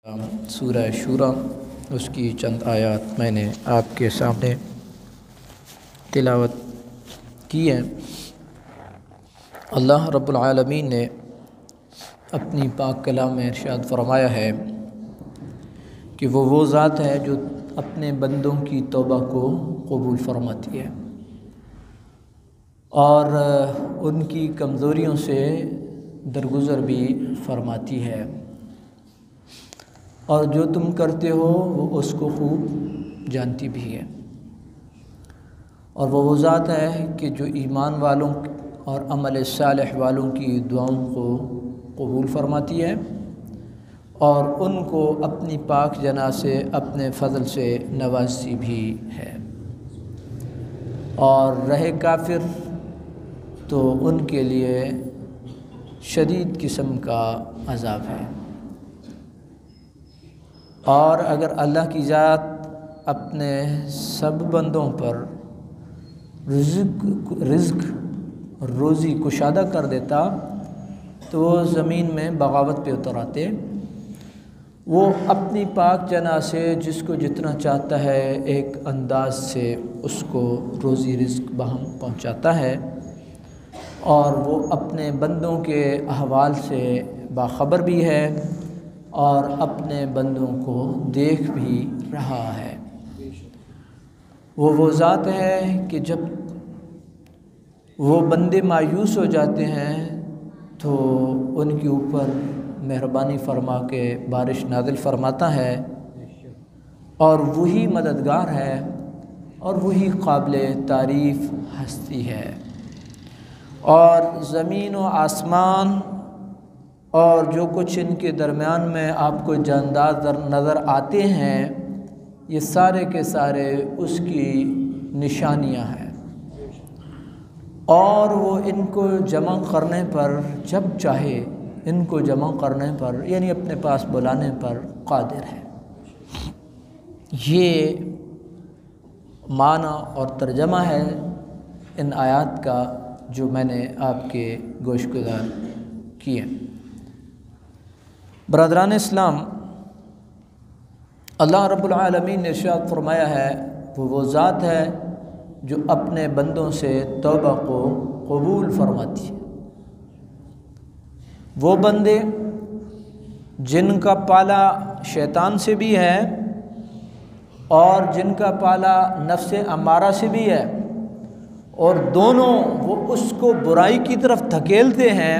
सूरह शूरा उसकी चंद आयत मैंने आपके सामने तिलावत की है। अल्लाह रब्बुल आलमीन ने अपनी पाक कलाम में इरशाद फरमाया है कि वो ज़ात है जो अपने बंदों की तौबा को कबूल फरमाती है और उनकी कमज़ोरियों से दरगुज़र भी फरमाती है, और जो तुम करते हो वो उसको खूब जानती भी है। और वो ज़ात है कि जो ईमान वालों और अमल सालेह वालों की दुआओं को कबूल फरमाती है और उनको अपनी पाक जना से अपने फ़ज़ल से नवाज़ती भी है। और रहे काफिर तो उनके लिए शदीद किस्म का अज़ाब है। और अगर अल्लाह की ज़ात अपने सब बंदों पर रिज़्क़ रोज़ी कुशादा कर देता तो वो ज़मीन में बगावत पे उतर आते। वो अपनी पाक जना से जिसको जितना चाहता है एक अंदाज से उसको रोज़ी रिज़्क़ बहम पहुँचाता है, और वो अपने बंदों के अहवाल से बाखबर भी है और अपने बंदों को देख भी रहा है। वो ज़ात है कि जब वो बंदे मायूस हो जाते हैं तो उनके ऊपर मेहरबानी फरमा के बारिश नाज़िल फरमाता है, और वही मददगार है और वही काबिल तारीफ़ हस्ती है। और ज़मीन व आसमान और जो कुछ इनके दरमियान में आपको जानदार नज़र आते हैं, ये सारे के सारे उसकी निशानियां हैं, और वो इनको जमा करने पर जब चाहे इनको जमा करने पर यानी अपने पास बुलाने पर कादिर है। ये माना और तर्जमा है इन आयात का जो मैंने आपके गोशगुजार किए। बरदरान इस्लाम, अल्लाह रब्बुल आलमीन ने इरशाद फरमाया है वो ज़ात है जो अपने बंदों से तौबा को कबूल फरमाती है। वो बंदे जिनका पाला शैतान से भी है और जिनका पाला नफ्स अमारा से भी है, और दोनों वो उसको बुराई की तरफ धकेलते हैं,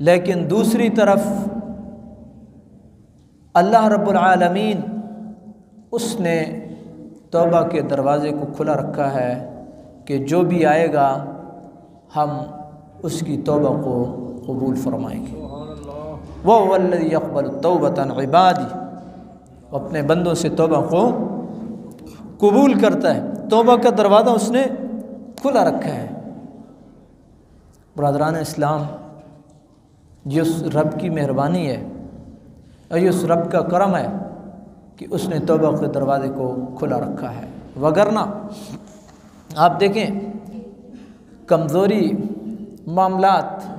लेकिन दूसरी तरफ अल्लाह रब्बुल आलमीन उसने तौबा के दरवाज़े को खुला रखा है कि जो भी आएगा हम उसकी तौबा को कबूल फरमाएंगे। वह वल्लज़ी यक़बलु तौबत अन इबादी, अपने बंदों से तौबा को कबूल करता है। तौबा का दरवाज़ा उसने खुला रखा है। बरदरान इस्लाम, ये उस रब की मेहरबानी है और ये उस रब का करम है कि उसने तौबा के दरवाज़े को खुला रखा है। वगरना आप देखें कमज़ोरी मामलात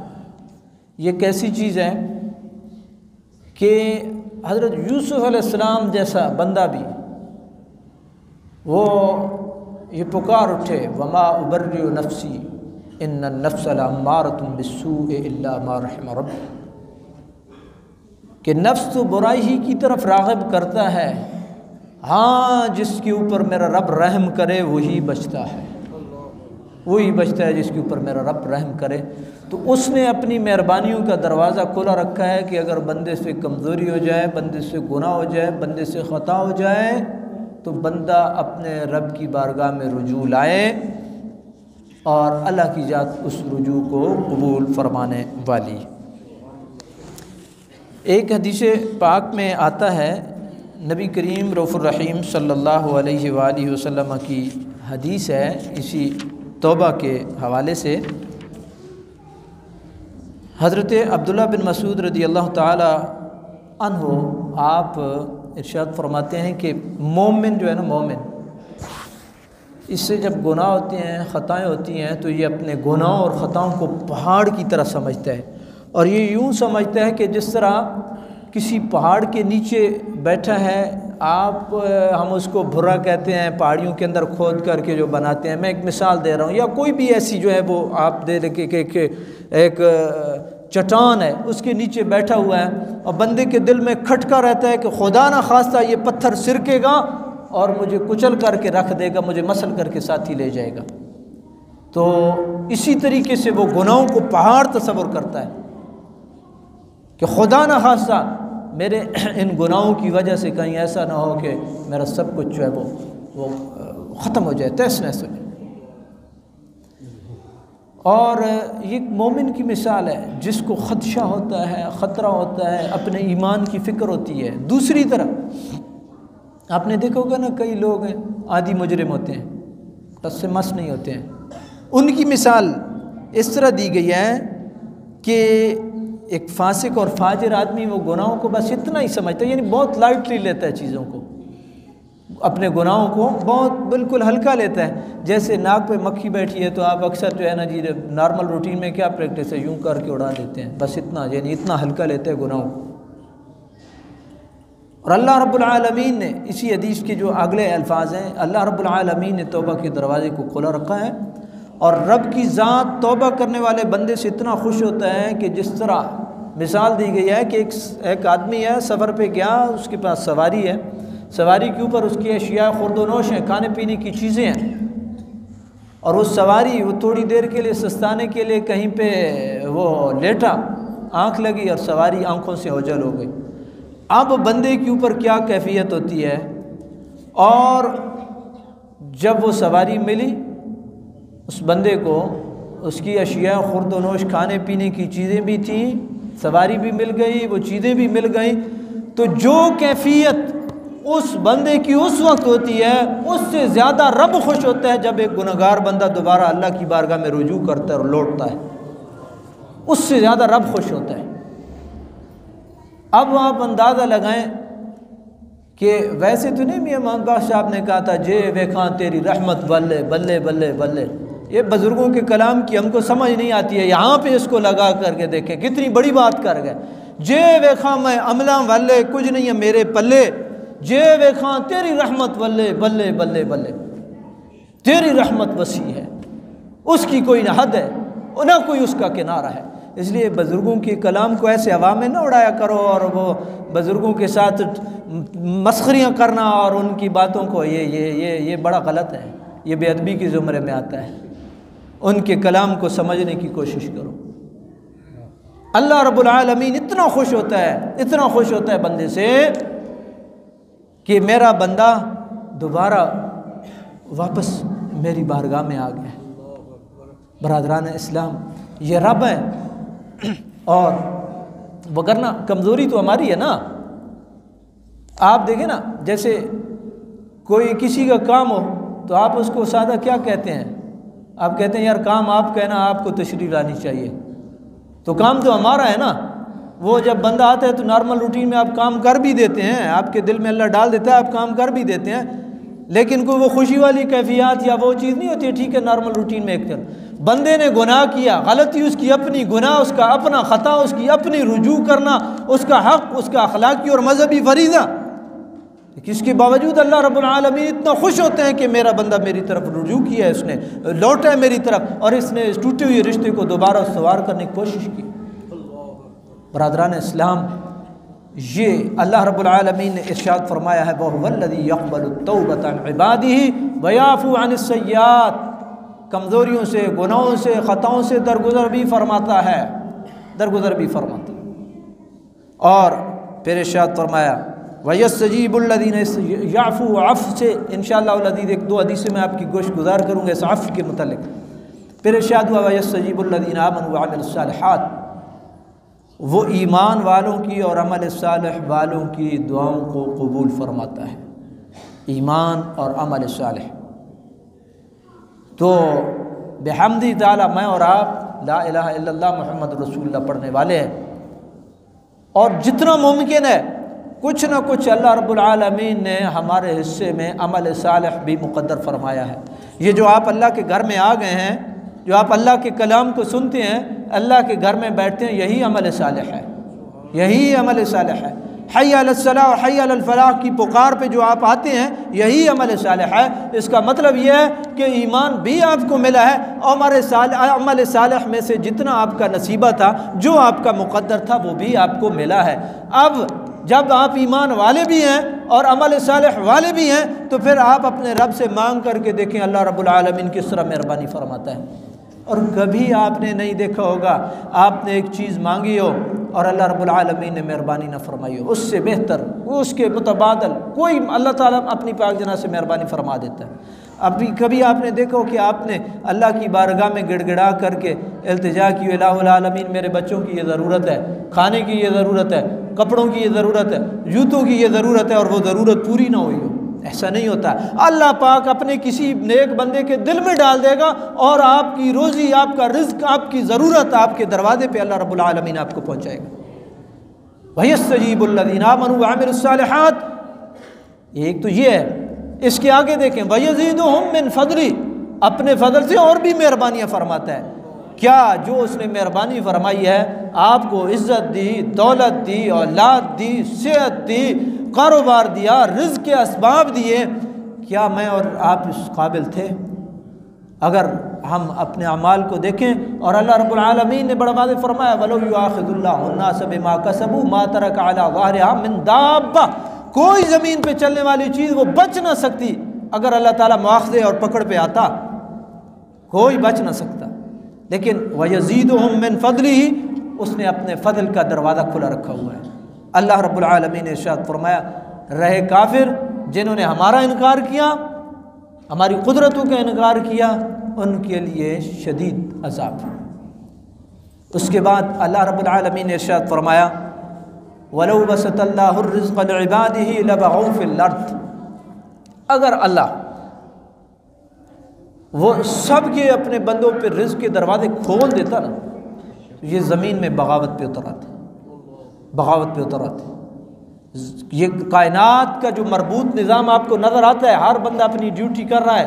ये कैसी चीज़ है कि हज़रत यूसुफ़ अलैहिस्सलाम जैसा बंदा भी वो ये पुकार उठे, वमा उबर्रिउ नफ्सी इन्न नफ्स लअम्मारतुम बिस्सूइ इल्ला मा रहिम रब्बी, कि नफ्स तो बुराई ही की तरफ राग़िब करता है, हाँ जिसके ऊपर मेरा रब रहम करे वही बचता है, वही बचता है जिसके ऊपर मेरा रब रहम करे। तो उसने अपनी मेहरबानियों का दरवाज़ा खुला रखा है कि अगर बंदे से कमज़ोरी हो जाए, बंदे से गुनाह हो जाए, बंदे से ख़ता हो जाए, तो बंदा अपने रब की बारगाह में रुजू लाए और अल्लाह की ज़ात उस रुजू को कबूल फरमाने वाली। एक हदीस पाक में आता है, नबी करीम रऊफ़ुर रहीम सल्लल्लाहु अलैहि वसल्लम की हदीस है इसी तौबा के हवाले से। हज़रत अब्दुल्ला बिन मसूद रज़ी अल्लाह ताला अन्हो आप इरशाद फरमाते हैं कि मोमिन जो है ना, मोमिन इससे जब गुनाह होते हैं, ख़ताएँ होती हैं, तो ये अपने गुनाह और ख़ताओं को पहाड़ की तरह समझता है, और ये यूँ समझता है कि जिस तरह किसी पहाड़ के नीचे बैठा है, आप हम उसको भुर्रा कहते हैं, पहाड़ियों के अंदर खोद करके जो बनाते हैं, मैं एक मिसाल दे रहा हूँ, या कोई भी ऐसी जो है वो आप दे रहे कि एक चट्टान है, उसके नीचे बैठा हुआ है और बंदे के दिल में खटका रहता है कि खुदा ना खास्ता ये पत्थर सिरकेगा और मुझे कुचल करके रख देगा, मुझे मसल करके साथ ही ले जाएगा। तो इसी तरीके से वो गुनाहों को पहाड़ तस्वर करता है कि खुदा ना खास्ता मेरे इन गुनाहों की वजह से कहीं ऐसा ना हो कि मेरा सब कुछ जो है वो ख़त्म हो जाए, तहस नहस हो जाए। और ये मोमिन की मिसाल है जिसको ख़दशा होता है, ख़तरा होता है, अपने ईमान की फ़िक्र होती है। दूसरी तरफ आपने देखा होगा ना, कई लोग हैं आदि मुजरिम होते हैं, बस से मस नहीं होते हैं। उनकी मिसाल इस तरह दी गई है कि एक फासिक और फाजिर आदमी वो गुनाहों को बस इतना ही समझता है, यानी बहुत लाइटली लेता है चीज़ों को, अपने गुनाहों को बहुत बिल्कुल हल्का लेता है। जैसे नाक पे मक्खी बैठी है तो आप अक्सर जो है ना जी नॉर्मल रूटीन में क्या प्रैक्टिस है, यूं करके उड़ा देते हैं, बस इतना, यानी इतना हल्का लेते हैं गुनाहों को। और अल्लाह रब्बुल आलमीन ने इसी हदीस के जो अगले अल्फाज हैं, अल्लाह रब्बुल आलमीन ने तौबा के दरवाज़े को खोला रखा है और रब की ज़ात तौबा करने वाले बंदे से इतना खुश होता है कि जिस तरह मिसाल दी गई है कि एक आदमी है, सफ़र पे गया, उसके पास सवारी है, सवारी के ऊपर उसकी अशिया खुर्दोनोश हैं, खाने पीने की चीज़ें हैं, और उस सवारी वो थोड़ी देर के लिए सस्ताने के लिए कहीं पे वो लेटा, आँख लगी और सवारी आँखों से ओझल हो गई। अब बंदे के ऊपर क्या कैफियत होती है, और जब वो सवारी मिली उस बंदे को, उसकी अशिया खुर्दोनोश खाने पीने की चीज़ें भी थी, सवारी भी मिल गई, वो चीज़ें भी मिल गई, तो जो कैफियत उस बंदे की उस वक्त होती है उससे ज़्यादा रब खुश होता है जब एक गुनहगार बंदा दोबारा अल्लाह की बारगाह में रुजू करता है और लौटता है, उससे ज़्यादा रब खुश होता है। अब आप अंदाज़ा लगाएं कि वैसे तो नहीं, मियां महमूद साहब ने कहा था जे वेखा तेरी रहमत बल्ले बल्ले बल्ले बल्ले, ये बुज़ुर्गों के कलाम की हमको समझ नहीं आती है, यहाँ पे इसको लगा करके देखें कितनी बड़ी बात कर गए। जे वेखा मैं अमला वाले कुछ नहीं है मेरे पल्ले, जे वेखा तेरी रहमत बल्ले बल्ले बल्ले बल्ले, तेरी रहमत वसी है, उसकी कोई ना हद है और ना कोई उसका किनारा है। इसलिए बुज़ुर्गों के कलाम को ऐसे हवा में ना उड़ाया करो और वो बुज़ुर्गों के साथ मस्खरियाँ करना और उनकी बातों को ये बड़ा गलत है, ये बेअदबी के ज़ुमरे में आता है। उनके कलाम को समझने की कोशिश करो। अल्लाह रब्बुल आलमीन इतना खुश होता है, इतना खुश होता है बंदे से कि मेरा बंदा दोबारा वापस मेरी बारगाह में आ गया। बरादरान इस्लाम, ये रब है, और वगरना कमज़ोरी तो हमारी है ना। आप देखें ना, जैसे कोई किसी का काम हो तो आप उसको सादा क्या कहते हैं, आप कहते हैं यार काम आप कहना, आपको तशरीफ़ लानी चाहिए, तो काम तो हमारा है ना। वो जब बंदा आता है तो नॉर्मल रूटीन में आप काम कर भी देते हैं, आपके दिल में अल्लाह डाल देता है, आप काम कर भी देते हैं, लेकिन कोई वो खुशी वाली कैफियत या वो चीज़ नहीं होती है। ठीक है, नॉर्मल रूटीन में एक तरह बंदे ने गुनाह किया, गलती उसकी अपनी, गुनाह उसका अपना, ख़ता उसकी अपनी, रुजू करना उसका हक़, उसका अखलाकी और मजहबी फरीज़ा, इसके बावजूद अल्लाह रब्बुल आलमीन इतना खुश होते हैं कि मेरा बंदा मेरी तरफ रुजू किया है, उसने लौटा है मेरी तरफ और इसने इस टूटे हुए रिश्ते को दोबारा सवार करने की कोशिश की। बरादरान इस्लाम, ये अल्लाह रब्बुल आलमीन ने इरशाद फरमाया है, वहुवल्लज़ी यक़बलु तौबत अन इबादिही व याफ़ू अनिस सय्यात, कमज़ोरियों से, गुनाहों से, ख़ताओं से दरगुज़र भी फरमाता है, दरगुज़र भी फरमाता है। और फिर इरशाद फरमाया वयस्तजीबुल्लज़ीना याफ़ू, अफ़ से इंशाअल्लाह अज़ीज़ एक दो हदीस मैं आपकी गोश गुजार करूँगा इस अफ़ के मुतल्लिक़। फिर इरशाद हुआ वयस्तजीबुल्लज़ीना आमनू व अमिलुस सालिहात, वो ईमान वालों की और अमल सालिह वालों की दुआओं को कबूल फरमाता है। ईमान और अमल सालिह, तो बिहम्दी ताला मैं और आप ला इलाहा इल्लल्लाह मुहम्मद रसूलुल्लाह पढ़ने वाले हैं, और जितना मुमकिन है कुछ ना कुछ अल्लाह रब्बुल आलमीन ने हमारे हिस्से में अमल सालिह भी मुक़द्दर फरमाया है। ये जो आप अल्लाह के घर में आ गए हैं, जो आप अल्लाह के कलाम को सुनते हैं, अल्लाह के घर में बैठते हैं, यही अमल सालिह है। यही अमल सालिह है। हय्या अलस सलाह और हय्या अलल फलाह की पुकार पे जो आप आते हैं, यही अमल सालिह है। इसका मतलब यह है कि ईमान भी आपको मिला है और अमल सालिह में से जितना आपका नसीबा था, जो आपका मुक़द्दर था, वो भी आपको मिला है। अब जब आप ईमान वाले भी हैं और अमल सालिह वाले भी हैं, तो फिर आप अपने रब से मांग करके देखें अल्लाह रब्बुल आलमीन किस तरह मेहरबानी फरमाता है। और कभी आपने नहीं देखा होगा आपने एक चीज़ मांगी हो और अल्लाह रब्बुल आलमीन ने मेहरबानी न फरमाई हो, उससे बेहतर, उसके मुतबादल कोई अल्लाह ताला अपनी पाक जना से मेहरबानी फरमा देता है। अभी कभी आपने देखा हो कि आपने अल्लाह की बारगाह में गिड़गिड़ा करके इल्तिजा की, इलाहुल आलमीन मेरे बच्चों की ये ज़रूरत है, खाने की ये ज़रूरत है, कपड़ों की ये ज़रूरत है, जूतों की ये ज़रूरत है, और वो ज़रूरत पूरी ना हुई हो। ऐसा नहीं होता। अल्लाह पाक अपने किसी नेक बंदे के दिल में डाल देगा और आपकी रोज़ी, आपका रिज़्क, आपकी ज़रूरत आपके दरवाजे पे अल्लाह रब्बुल आलमीन आपको पहुँचाएगा। वयस्तजीबुल्लज़ीना आमनू व अमिलुस्सालिहात, एक तो ये है। इसके आगे देखें, वयज़ीदुहुम मिन फ़ज़ली, अपने फ़ज़ल से और भी मेहरबानियाँ फरमाता है। क्या जो उसने मेहरबानी फरमाई है, आपको इज़्ज़त दी, दौलत दी, औलाद दी, सेहत दी, कारोबार दिया, रिज़्क़ के असबाब दिए, क्या मैं और आप इस काबिल थे? अगर हम अपने अमाल को देखें, और अल्लाह रब्बुल आलमीन ने बड़ा वाज़ेह फरमाया, वलो युआखिज़ुल्लाहु अन्नास बिमा कसबू मा तरक अला ज़हरिहा मिन दाब्बा, कोई ज़मीन पे चलने वाली चीज़ वो बच ना सकती अगर अल्लाह ताला मुआख़ज़े और पकड़ पे आता, कोई बच ना सकता। लेकिन वयज़ीदुहुम मिन फ़ज़लिही, उसने अपने फ़ज़ल का दरवाज़ा खुला रखा हुआ है। अल्लाह रब्बुल आलमीन ने इरशाद फरमाया, रहे काफिर जिन्होंने हमारा इनकार किया, हमारी कुदरतों का इनकार किया, उनके लिए शदीद अज़ाब। उसके बाद अल्लाह रब्बुल आलमीन ने इरशाद फरमाया, वलौ बसतल्लाहु रिज़्क़ लिइबादिही लबग़ौ फ़िल अर्ज़, अगर अल्लाह वो सब के अपने बंदों पे रिज़्क़ के दरवाजे खोल देता ना, तो ये ज़मीन में बगावत पे उतर आते, बगावत पे उतर आते। ये कायनात का जो मरबूत निज़ाम आपको नज़र आता है, हर बंदा अपनी ड्यूटी कर रहा है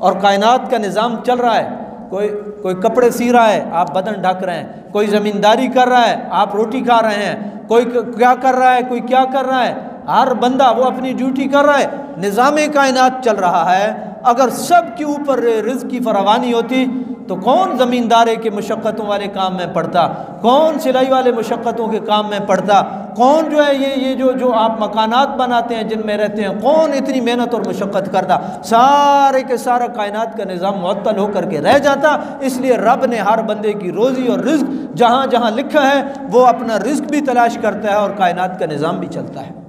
और कायनात का निज़ाम चल रहा है। कोई कपड़े सी रहा है, आप बदन ढक रहे हैं, कोई ज़मींदारी कर रहा है, आप रोटी खा रहे हैं, कोई क्या कर रहा है, कोई क्या कर रहा है, हर बंदा वो अपनी ड्यूटी कर रहा है, निज़ाम कायनात चल रहा है। अगर सब के ऊपर रिज़्क़ की फरावानी होती तो कौन ज़मींदारे के मुशक्क़तों वाले काम में पड़ता, कौन सिलाई वाले मुशक्क़तों के काम में पड़ता, कौन जो है ये जो आप मकानात बनाते हैं जिनमें रहते हैं, कौन इतनी मेहनत और मुशक्क़त करता, सारे के सारा कायनात का निज़ाम मुअत्तल होकर के रह जाता। इसलिए रब ने हर बंदे की रोज़ी और रिज़्क़ जहाँ जहाँ लिखा है वो अपना रिज़्क़ भी तलाश करता है और कायनात का निज़ाम भी चलता है।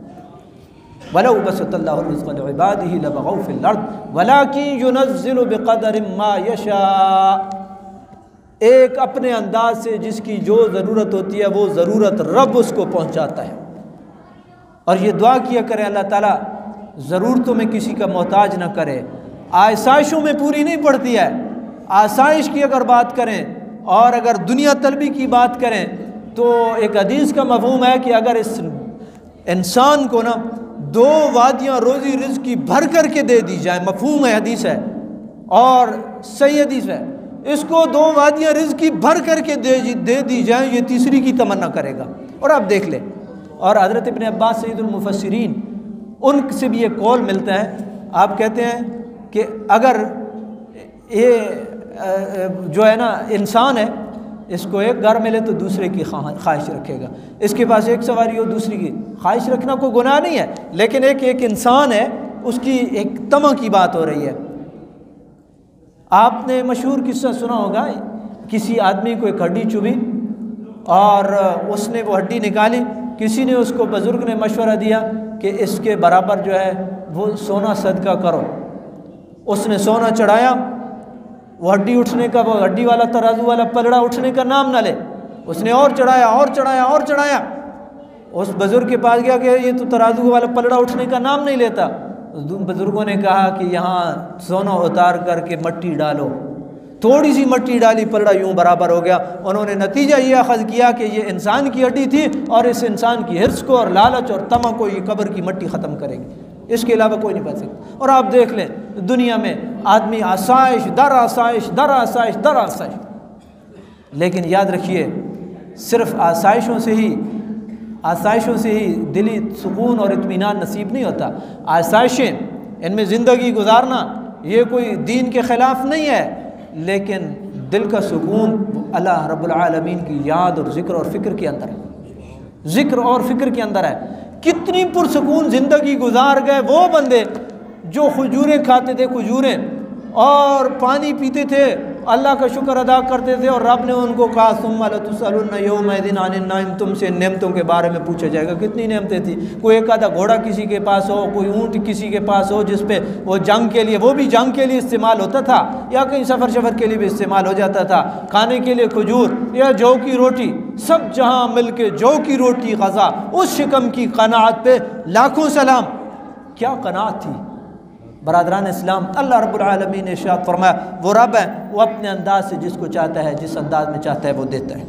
वलौ बसतल्लाहु रिज़्क़ लिइबादिही लबग़ौ फ़िल अर्ज़ वलाकिन युनज़्ज़िलु बिक़दरिन मा यशा, एक अपने अंदाज से जिसकी जो ज़रूरत होती है वो ज़रूरत रब उसको पहुँचाता है। और ये दुआ किया करें अल्लाह ताला ज़रूरतों में किसी का मोहताज ना करे, आसाइशों में पूरी नहीं पड़ती है। आसाइश की अगर बात करें और अगर दुनिया तलबी की बात करें तो एक हदीस का मफ़हूम है कि अगर इस इंसान को ना दो वादियाँ रोज़ी रिज़्क़ की भर करके दे दी जाए, मफ़हूम है, हदीस है और सही हदीस है, इसको दो वादियाँ रिज़्क़ की भर करके दे दी जाए, ये तीसरी की तमन्ना करेगा। और आप देख लें, और हज़रत इब्न अब्बास सैयदुल मुफस्सिरीन, उनसे भी ये कौल मिलता है। आप कहते हैं कि अगर ये जो है ना इंसान है, इसको एक घर मिले तो दूसरे की ख्वाहिश रखेगा, इसके पास एक सवारी हो दूसरी की ख्वाहिश रखना कोई गुनाह नहीं है, लेकिन एक इंसान है उसकी एक तमा की बात हो रही है। आपने मशहूर किस्सा सुना होगा, किसी आदमी को एक हड्डी चुभी और उसने वो हड्डी निकाली, किसी ने उसको बुज़ुर्ग ने मशवरा दिया कि इसके बराबर जो है वो सोना सदका करो। उसने सोना चढ़ाया, वो हड्डी उठने का, वो हड्डी वाला तराजू वाला पलड़ा उठने का नाम ना ले, उसने और चढ़ाया और चढ़ाया और चढ़ाया। उस बुज़ुर्ग के पास गया कि ये तो तराजू वाला पलड़ा उठने का नाम नहीं लेता। बुज़ुर्गों ने कहा कि यहाँ सोना उतार करके मट्टी डालो। थोड़ी सी मट्टी डाली, पलड़ा यूँ बराबर हो गया। उन्होंने नतीजा ये अख़ज़ किया कि ये इंसान की हड्डी थी और इस इंसान की हिर्स को और लालच और तमा को ये कब्र की मट्टी ख़त्म करेगी, इसके अलावा कोई नहीं बच सकता। और आप देख लें दुनिया में आदमी आसाइश दर आसाइश दर आसाइश दर आसाइश, लेकिन याद रखिए सिर्फ आसाइशों से ही आसाइशों से ही दिली सुकून और इत्मीनान नसीब नहीं होता। आसाइशें, इनमें ज़िंदगी गुजारना ये कोई दीन के ख़िलाफ़ नहीं है, लेकिन दिल का सुकून अल्लाह रब्बुल आलमीन की याद और ज़िक्र और फ़िक्र के अंदर है, ज़िक्र और फ़िक्र के अंदर है। कितनी पुरसकून ज़िंदगी गुजार गए वो बंदे जो खजूरें खाते थे, खजूरें, और पानी पीते थे, अल्लाह का शुक्र अदा करते थे, और रब ने उनको कहा सुम्मा लतुसअलुन्ना यौमइज़िन अनिन नईम, तुमसे नेमतों के बारे में पूछा जाएगा। कितनी नेमतें थी। कोई एक आधा घोड़ा किसी के पास हो, कोई ऊँट किसी के पास हो जिस पे वो जंग के लिए, वो भी जंग के लिए इस्तेमाल होता था या कहीं सफ़र के लिए भी इस्तेमाल हो जाता था। खाने के लिए खजूर या जौ की रोटी, सब जहाँ मिल के जौ की रोटी ग़ज़ा, उस शिकम की क़नाअत पे लाखों सलाम। क्या क़नाअत थी बरादरान इस्लाम। अल्लाह रब्बुल आलमीन ने इरशाद फरमाया, वो रब है, वो अपने अंदाज से जिसको चाहता है, जिस अंदाज में चाहता है वो देता है।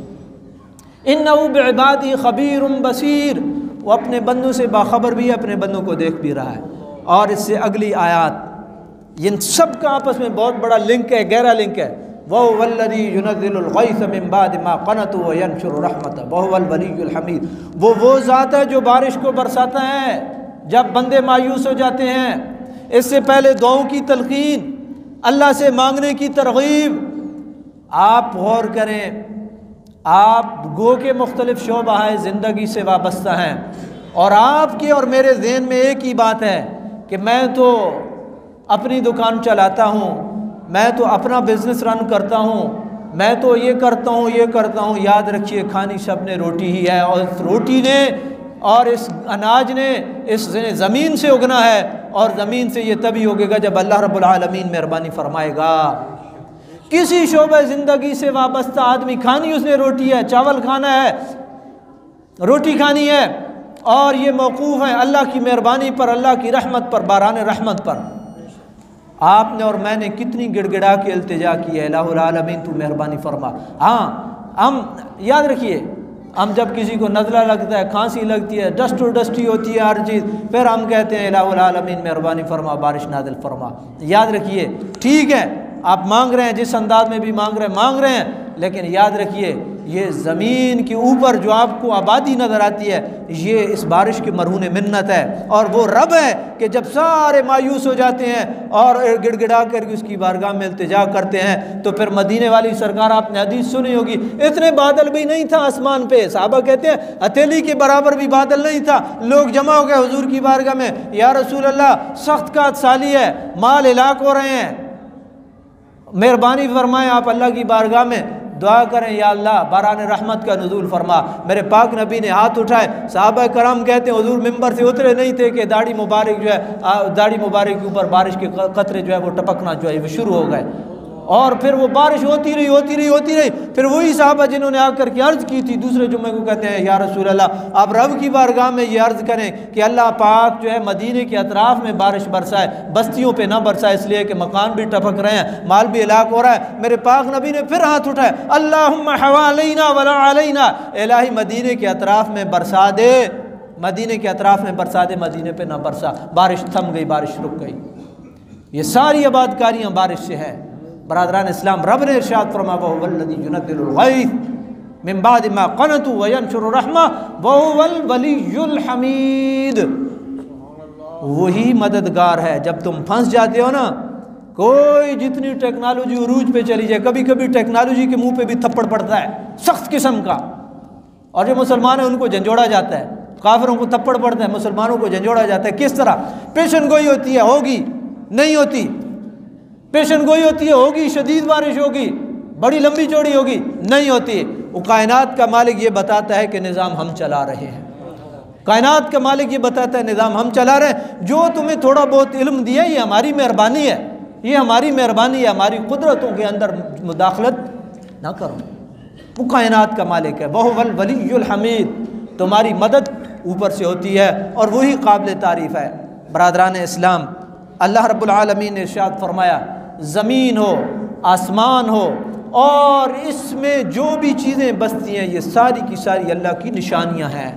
इन्नहु बिइबादी खबीरुम बसीर, वो अपने बंदों से बाखबर भी है, अपने बंदों को देख भी रहा है। और इससे अगली आयात, इन सब का आपस में बहुत बड़ा लिंक है, गहरा लिंक है। वहुवल्लज़ी युनज़्ज़िलुल ग़ैथ मिन बादि मा क़नतू व यंशुरु रहमतहु वहुवल वलियुल हमीद। वो ज़ात है जो बारिश को बरसाता है जब बंदे मायूस हो जाते हैं। इससे पहले दुआओं की तलकीन, अल्लाह से मांगने की तरगीब। आप गौर करें, आप गो के मुख्तलिफ शोबा है ज़िंदगी से वाबस्ता हैं, और आपके और मेरे ज़हन में एक ही बात है कि मैं तो अपनी दुकान चलाता हूँ, मैं तो अपना बिज़नेस रन करता हूँ, मैं तो ये करता हूँ, ये करता हूँ। याद रखिए, खानी सब ने रोटी ही है, और इस रोटी ने और इस अनाज ने इस ज़मीन से उगना है, और ज़मीन से ये तभी उगेगा जब अल्लाह रब्बुल आलमीन मेहरबानी फरमाएगा। किसी शोबे ज़िंदगी से वाबस्ता आदमी, खानी उसने रोटी है, चावल खाना है, रोटी खानी है, और ये मौकूफ़ है अल्लाह की मेहरबानी पर, अल्लाह की रहमत पर, बारान रहमत पर। आपने और मैंने कितनी गिड़गिड़ा के इल्तिजा की है, इलाहुल आलमीन तू मेहरबानी फरमा। हाँ, हम याद रखिए, हम जब किसी को नज़ला लगता है, खांसी लगती है, डस्टी होती है हर चीज़, फिर हम कहते हैं इलाहुल आलमीन मेहरबानी फरमा, बारिश नाज़िल फरमा। याद रखिए, ठीक है आप मांग रहे हैं, जिस अंदाज में भी मांग रहे हैं, लेकिन याद रखिए ये ज़मीन के ऊपर जो आपको आबादी नज़र आती है, ये इस बारिश की मरहून मिन्नत है। और वो रब है कि जब सारे मायूस हो जाते हैं और गिड़गिड़ा कर उसकी बारगाह में इल्तिजा करते हैं, तो फिर मदीने वाली सरकार, आपने हदीस सुनी होगी, इतने बादल भी नहीं था आसमान पे, साहबा कहते हैं हथेली के बराबर भी बादल नहीं था। लोग जमा हो गए हुजूर की बारगाह में, या रसूल अल्लाह सख्त का साली है, माल हिलाक हो रहे हैं, मेहरबानी फरमाएं, आप अल्लाह की बारगाह में दुआ करें, या अल्लाह बारान रहमत का नुज़ूल फरमा। मेरे पाक नबी ने हाथ उठाए, सहाबा कराम कहते हैं हुजूर मिंबर से उतरे नहीं थे कि दाढ़ी मुबारक जो है, दाढ़ी मुबारक के ऊपर बारिश के कतरे जो है वो टपकना जो है वो शुरू हो गए, और फिर वो बारिश होती रही। फिर वही साहबा जिन्होंने आकर के अर्ज़ की थी दूसरे जुम्मे को, कहते हैं या रसूल अल्लाह आप रब की बारगाह में ये अर्ज़ करें कि अल्लाह पाक जो है मदीने के अतराफ़ में बारिश बरसाए, बस्तियों पे ना बरसाए, इसलिए कि मकान भी टपक रहे हैं, माल भी इलाक हो रहा है। मेरे पाक नबी ने फिर हाथ उठाए, अल्लाहुम्मा हवालैना वला अलैना, इलाही मदीने के अतराफ़ में बरसा दे, मदीने के अतराफ़ में बरसा दे, मदीने पे ना बरसा। बारिश थम गई, बारिश रुक गई। ये सारी आबादकारियाँ बारिश से है। बरादरान इस्लाम, रब ने इरशाद फरमा, वहुवल्लज़ी युनज़्ज़िलुल ग़ैथ मिन बादि मा क़नतू व यंशुरु रहमतहु वहुवल वलियुल हमीद। वही मददगार है जब तुम फंस जाते हो ना, कोई जितनी टेक्नोलॉजी उरूज पे चली जाए, कभी कभी टेक्नोलॉजी के मुंह पे भी थप्पड़ पड़ता है सख्त किस्म का, और जो मुसलमान है उनको झंझोड़ा जाता है, काफिरों को थप्पड़ पड़ता है, मुसलमानों को झंझोड़ा जाता है। किस तरह? पेशन गोई होती है, होगी नहीं होती, पेशन गोई होती है, होगी, शदीद बारिश होगी, बड़ी लंबी चौड़ी होगी, नहीं होती। वो कायनात का मालिक ये बताता है कि निज़ाम हम चला रहे हैं, कायनात का मालिक ये बताता है निज़ाम हम चला रहे हैं। जो तुम्हें थोड़ा बहुत इल्म दिया ये हमारी मेहरबानी है, ये हमारी मेहरबानी है, हमारी कुदरतों के अंदर मुदाखलत ना करो। वो कायनात का मालिक है, वहुवल वलियुल हमीद, तुम्हारी मदद ऊपर से होती है और वही काबिल तारीफ़ है। बरादरान इस्लाम, अल्लाह रब्बुल आलमीन ने इरशाद फरमाया, ज़मीन हो, आसमान हो, और इसमें जो भी चीज़ें बसती हैं, ये सारी की सारी अल्लाह की निशानियाँ हैं।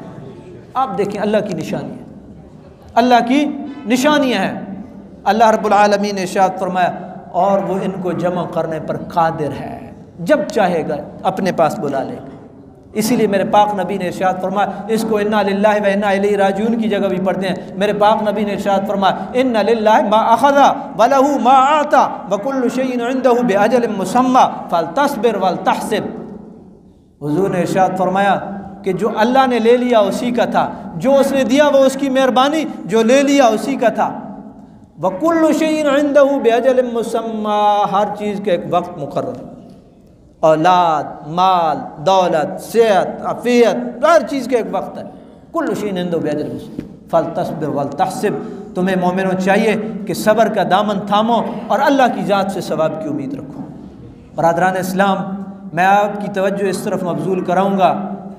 आप देखें, अल्लाह की निशानियाँ, अल्लाह की निशानियाँ हैं। अल्लाह रब्बुल आलमीन ने इरशाद फरमाया, और वो इनको जमा करने पर कादिर है, जब चाहेगा अपने पास बुला लेगा। इसीलिए मेरे पाक नबी ने इरशाद फरमाया, इसको इन्ना लिल्लाहि व इन्ना इलैहि राजिऊन की जगह भी पढ़ते हैं। मेरे पाक नबी ने इरशाद फरमाया, इन्ना लिल्लाहि मा अखज़ा व लहू मा आता व कुल्लु शैइन इंदहु बिअजलिन मुसम्मा फलतस्बिर वलतहसिब। हुजूर ने इरशाद फरमाया कि जो अल्लाह ने ले लिया उसी का था, जो उसने दिया वो उसकी मेहरबानी, जो ले लिया उसी का था। व कुल्लु शैइन इंदहु बिअजलिन मुसम्मा, हर चीज़ का एक वक्त मुकर्रर, औलाद, माल, दौलत, सेहत, आफियत, हर चीज़ का एक वक्त है। कुल्लु शैइन इंदहु बिअजलिन मुसम्मा फलतस्बिर वलतहसिब। तुम्हें मोमिनों चाहिए कि सब्र का दामन थामो और अल्लाह की ज़ात से सवाब की उम्मीद रखो। बरादरान इस्लाम, मैं आपकी तवज्जो इस तरफ मबजूल कराऊँगा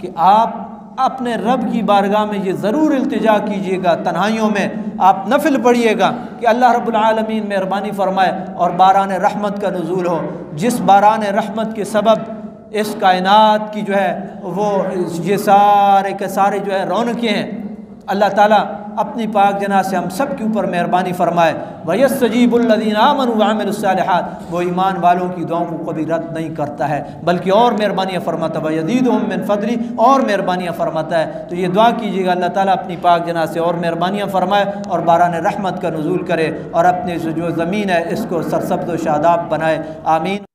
कि आप अपने रब की बारगाह में ये ज़रूर इल्तिजा कीजिएगा, तन्हाइयों में आप नफिल पढ़िएगा कि अल्लाह रब्बुल आलमीन मेहरबानी फरमाए और बारान रहमत का नुज़ूल हो। जिस बारान रहमत के सबब इस कायनात की जो है वो ये सारे के सारे जो है रौनकें हैं, अल्लाह ताला अपनी पाक जना से हम सब के ऊपर मेहरबानी फरमाए। वयस्तजीबुल्लज़ीना आमनू व अमिलुस्सालिहात, वो ईमान वालों की दुआओं को कभी रद्द नहीं करता है बल्कि और मेहरबानियाँ फरमाता है। वयज़ीदुहुम मिन फ़ज़ली, और मेहरबानियाँ फरमाता है। तो ये दुआ कीजिएगा अल्लाह ताला अपनी पाक जना से और मेहरबानियाँ फरमाए और बारान रहमत का नुज़ूल करे और अपने जो ज़मीन है इसको सरसब्ज़ व शादाब बनाए। आमीन।